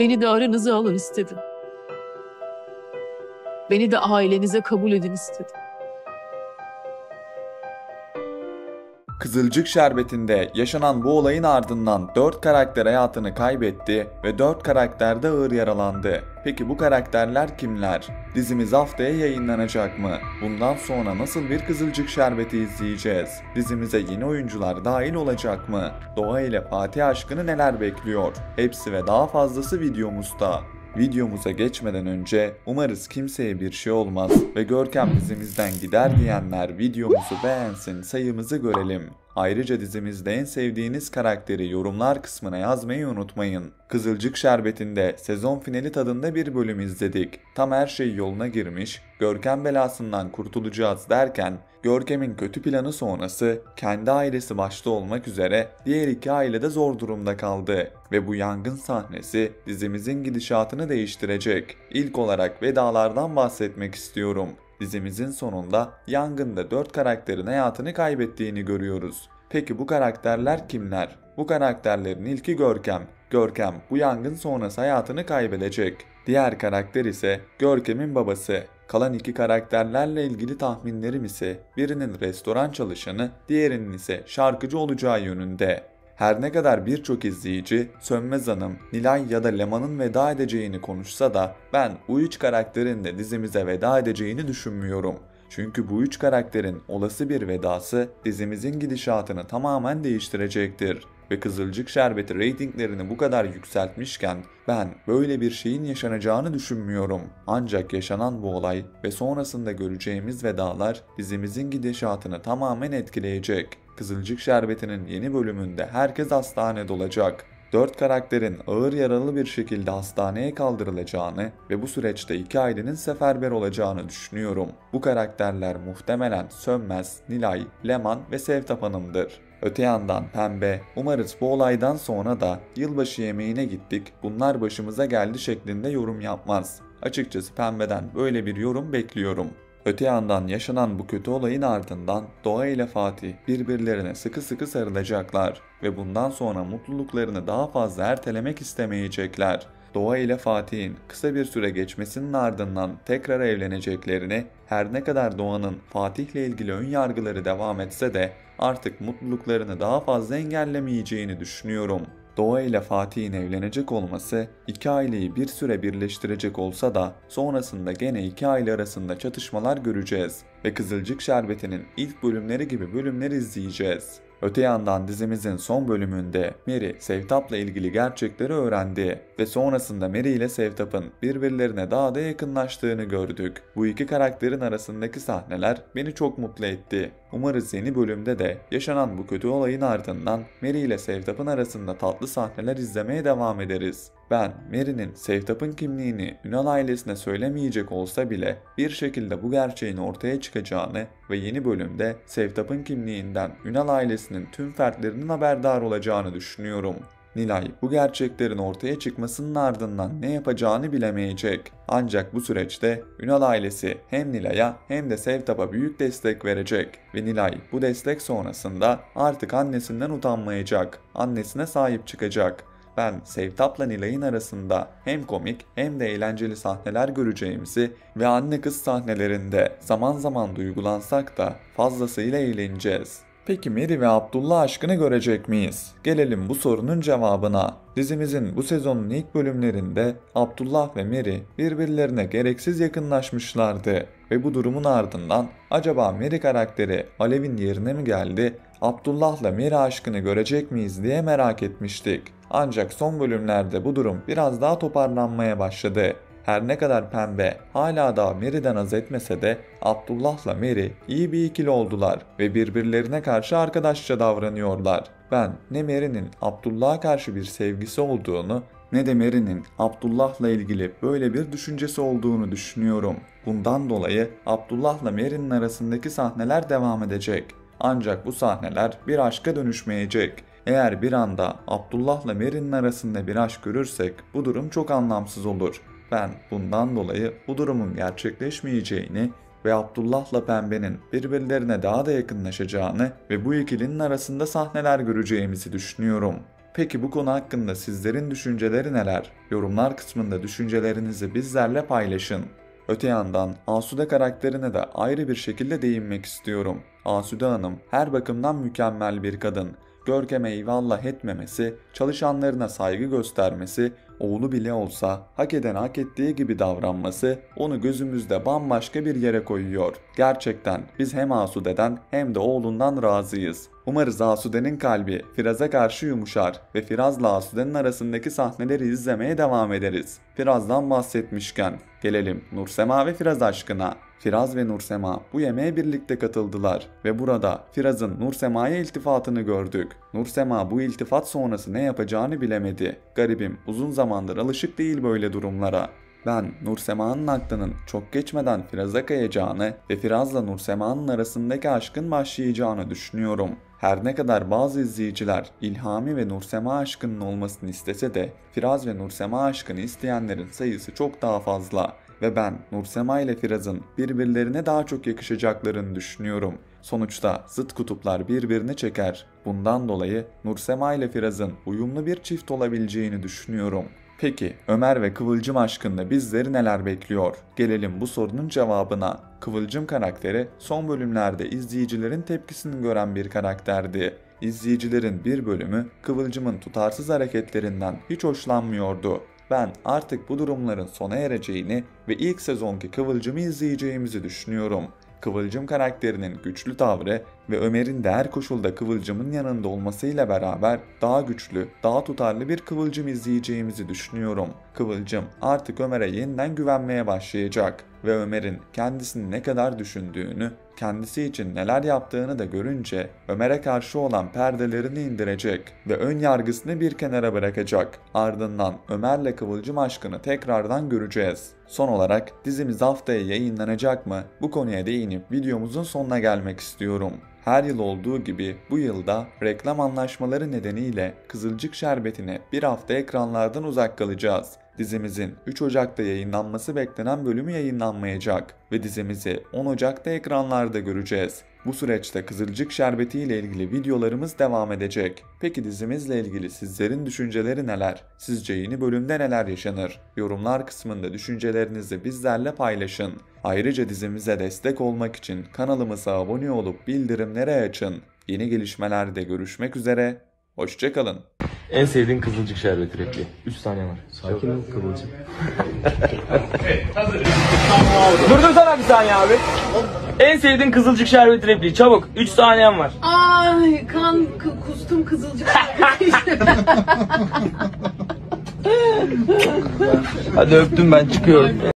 Beni de aranıza alın istedim. Beni de ailenize kabul edin istedim. Kızılcık Şerbeti'nde yaşanan bu olayın ardından 4 karakter hayatını kaybetti ve 4 karakter de ağır yaralandı. Peki bu karakterler kimler? Dizimiz haftaya yayınlanacak mı? Bundan sonra nasıl bir Kızılcık Şerbeti izleyeceğiz? Dizimize yeni oyuncular dahil olacak mı? Doğa ile Fatih aşkını neler bekliyor? Hepsi ve daha fazlası videomuzda. Videomuza geçmeden önce umarız kimseye bir şey olmaz ve Görkem dizimizden gider diyenler videomuzu beğensin, sayımızı görelim. Ayrıca dizimizde en sevdiğiniz karakteri yorumlar kısmına yazmayı unutmayın. Kızılcık Şerbeti'nde sezon finali tadında bir bölüm izledik. Tam her şey yoluna girmiş, Görkem belasından kurtulacağız derken Görkem'in kötü planı sonrası kendi ailesi başta olmak üzere diğer iki aile de zor durumda kaldı ve bu yangın sahnesi dizimizin gidişatını değiştirecek. İlk olarak vedalardan bahsetmek istiyorum. Dizimizin sonunda yangında 4 karakterin hayatını kaybettiğini görüyoruz. Peki bu karakterler kimler? Bu karakterlerin ilki Görkem. Görkem bu yangın sonrası hayatını kaybedecek. Diğer karakter ise Görkem'in babası. Kalan iki karakterlerle ilgili tahminlerim ise birinin restoran çalışanı, diğerinin ise şarkıcı olacağı yönünde. Her ne kadar birçok izleyici Sönmez Hanım, Nilay ya da Leman'ın veda edeceğini konuşsa da ben bu üç karakterin de dizimize veda edeceğini düşünmüyorum. Çünkü bu üç karakterin olası bir vedası dizimizin gidişatını tamamen değiştirecektir. Ve Kızılcık Şerbeti reytinglerini bu kadar yükseltmişken ben böyle bir şeyin yaşanacağını düşünmüyorum. Ancak yaşanan bu olay ve sonrasında göreceğimiz vedalar dizimizin gidişatını tamamen etkileyecek. Kızılcık Şerbeti'nin yeni bölümünde herkes hastanede olacak. 4 karakterin ağır yaralı bir şekilde hastaneye kaldırılacağını ve bu süreçte iki ailenin seferber olacağını düşünüyorum. Bu karakterler muhtemelen Sönmez, Nilay, Leman ve Sevtap Hanım'dır. Öte yandan Pembe, umarız bu olaydan sonra da yılbaşı yemeğine gittik, bunlar başımıza geldi şeklinde yorum yapmaz. Açıkçası Pembe'den böyle bir yorum bekliyorum. Öte yandan yaşanan bu kötü olayın ardından Doğa ile Fatih birbirlerine sıkı sıkı sarılacaklar ve bundan sonra mutluluklarını daha fazla ertelemek istemeyecekler. Doğa ile Fatih'in kısa bir süre geçmesinin ardından tekrar evleneceklerini, her ne kadar Doğa'nın Fatih'le ilgili ön yargıları devam etse de artık mutluluklarını daha fazla engellemeyeceğini düşünüyorum. Doğa ile Fatih'in evlenecek olması iki aileyi bir süre birleştirecek olsa da sonrasında gene iki aile arasında çatışmalar göreceğiz ve Kızılcık Şerbeti'nin ilk bölümleri gibi bölümler izleyeceğiz. Öte yandan dizimizin son bölümünde Mary, Sevtap'la ilgili gerçekleri öğrendi ve sonrasında Mary ile Sevtap'ın birbirlerine daha da yakınlaştığını gördük. Bu iki karakterin arasındaki sahneler beni çok mutlu etti. Umarız yeni bölümde de yaşanan bu kötü olayın ardından Mary ile Sevtap'ın arasında tatlı sahneler izlemeye devam ederiz. Ben Mary'nin Sevtap'ın kimliğini Ünal ailesine söylemeyecek olsa bile bir şekilde bu gerçeğin ortaya çıkacağını ve yeni bölümde Sevtap'ın kimliğinden Ünal ailesinin tüm fertlerinin haberdar olacağını düşünüyorum. Nilay bu gerçeklerin ortaya çıkmasının ardından ne yapacağını bilemeyecek. Ancak bu süreçte Ünal ailesi hem Nilay'a hem de Sevtap'a büyük destek verecek ve Nilay bu destek sonrasında artık annesinden utanmayacak, annesine sahip çıkacak. Ben Sevtap'la Nilay'ın arasında hem komik hem de eğlenceli sahneler göreceğimizi ve anne kız sahnelerinde zaman zaman duygulansak da fazlasıyla eğleneceğiz. Peki Mary ve Abdullah aşkını görecek miyiz? Gelelim bu sorunun cevabına. Dizimizin bu sezonun ilk bölümlerinde Abdullah ve Mary birbirlerine gereksiz yakınlaşmışlardı ve bu durumun ardından acaba Mary karakteri Alev'in yerine mi geldi, Abdullah'la Mary aşkını görecek miyiz diye merak etmiştik. Ancak son bölümlerde bu durum biraz daha toparlanmaya başladı. Her ne kadar Pembe hala daha Mary'den haz etmese de Abdullah'la Mary iyi bir ikili oldular ve birbirlerine karşı arkadaşça davranıyorlar. Ben ne Mary'nin Abdullah'a karşı bir sevgisi olduğunu ne de Mary'nin Abdullah'la ilgili böyle bir düşüncesi olduğunu düşünüyorum. Bundan dolayı Abdullah'la Mary'nin arasındaki sahneler devam edecek. Ancak bu sahneler bir aşka dönüşmeyecek. Eğer bir anda Abdullah'la Mary'nin arasında bir aşk görürsek bu durum çok anlamsız olur. Ben bundan dolayı bu durumun gerçekleşmeyeceğini ve Abdullah'la Pembe'nin birbirlerine daha da yakınlaşacağını ve bu ikilinin arasında sahneler göreceğimizi düşünüyorum. Peki bu konu hakkında sizlerin düşünceleri neler? Yorumlar kısmında düşüncelerinizi bizlerle paylaşın. Öte yandan Asude karakterine de ayrı bir şekilde değinmek istiyorum. Asude Hanım her bakımdan mükemmel bir kadın. Görkem'e eyvallah etmemesi, çalışanlarına saygı göstermesi, oğlu bile olsa hak eden hak ettiği gibi davranması onu gözümüzde bambaşka bir yere koyuyor. Gerçekten biz hem Asude'den hem de oğlundan razıyız. Umarız Asude'nin kalbi Firaz'a karşı yumuşar ve Firaz'la Asude'nin arasındaki sahneleri izlemeye devam ederiz. Firaz'dan bahsetmişken gelelim Nursema ve Firaz aşkına. Firaz ve Nursema bu yemeğe birlikte katıldılar ve burada Firaz'ın Nursema'ya iltifatını gördük. Nursema bu iltifat sonrası ne yapacağını bilemedi. Garibim uzun zamandır alışık değil böyle durumlara. Ben Nursema'nın aklının çok geçmeden Firaz'a kayacağını ve Firaz'la Nursema'nın arasındaki aşkın başlayacağını düşünüyorum. Her ne kadar bazı izleyiciler İlhami ve Nursema aşkının olmasını istese de Firaz ve Nursema aşkını isteyenlerin sayısı çok daha fazla. Ve ben Nursema ile Firaz'ın birbirlerine daha çok yakışacaklarını düşünüyorum. Sonuçta zıt kutuplar birbirini çeker. Bundan dolayı Nursema ile Firaz'ın uyumlu bir çift olabileceğini düşünüyorum. Peki Ömer ve Kıvılcım aşkında bizleri neler bekliyor? Gelelim bu sorunun cevabına. Kıvılcım karakteri son bölümlerde izleyicilerin tepkisini gören bir karakterdi. İzleyicilerin bir bölümü Kıvılcım'ın tutarsız hareketlerinden hiç hoşlanmıyordu. Ben artık bu durumların sona ereceğini ve ilk sezonki Kıvılcım'ı izleyeceğimizi düşünüyorum. Kıvılcım karakterinin güçlü tavrı ve Ömer'in de her koşulda Kıvılcım'ın yanında olmasıyla beraber daha güçlü, daha tutarlı bir Kıvılcım izleyeceğimizi düşünüyorum. Kıvılcım artık Ömer'e yeniden güvenmeye başlayacak ve Ömer'in kendisini ne kadar düşündüğünü, kendisi için neler yaptığını da görünce Ömer'e karşı olan perdelerini indirecek ve ön yargısını bir kenara bırakacak. Ardından Ömer'le Kıvılcım aşkını tekrardan göreceğiz. Son olarak dizimiz haftaya yayınlanacak mı? Bu konuya değinip videomuzun sonuna gelmek istiyorum. Her yıl olduğu gibi bu yılda reklam anlaşmaları nedeniyle Kızılcık Şerbeti'ne bir hafta ekranlardan uzak kalacağız. Dizimizin 3 Ocak'ta yayınlanması beklenen bölümü yayınlanmayacak ve dizimizi 10 Ocak'ta ekranlarda göreceğiz. Bu süreçte Kızılcık Şerbeti ile ilgili videolarımız devam edecek. Peki dizimizle ilgili sizlerin düşünceleri neler? Sizce yeni bölümde neler yaşanır? Yorumlar kısmında düşüncelerinizi bizlerle paylaşın. Ayrıca dizimize destek olmak için kanalımıza abone olup bildirimleri açın. Yeni gelişmelerde görüşmek üzere. Hoşça kalın. En sevdiğin Kızılcık Şerbeti repliği. 3 saniye var. Sakin ol Kıvılcım. Durdursana bir saniye abi. En sevdiğin Kızılcık Şerbeti repliği. Çabuk. 3 saniyen var. Ay kustum kızılcık. Hadi öptüm ben çıkıyorum.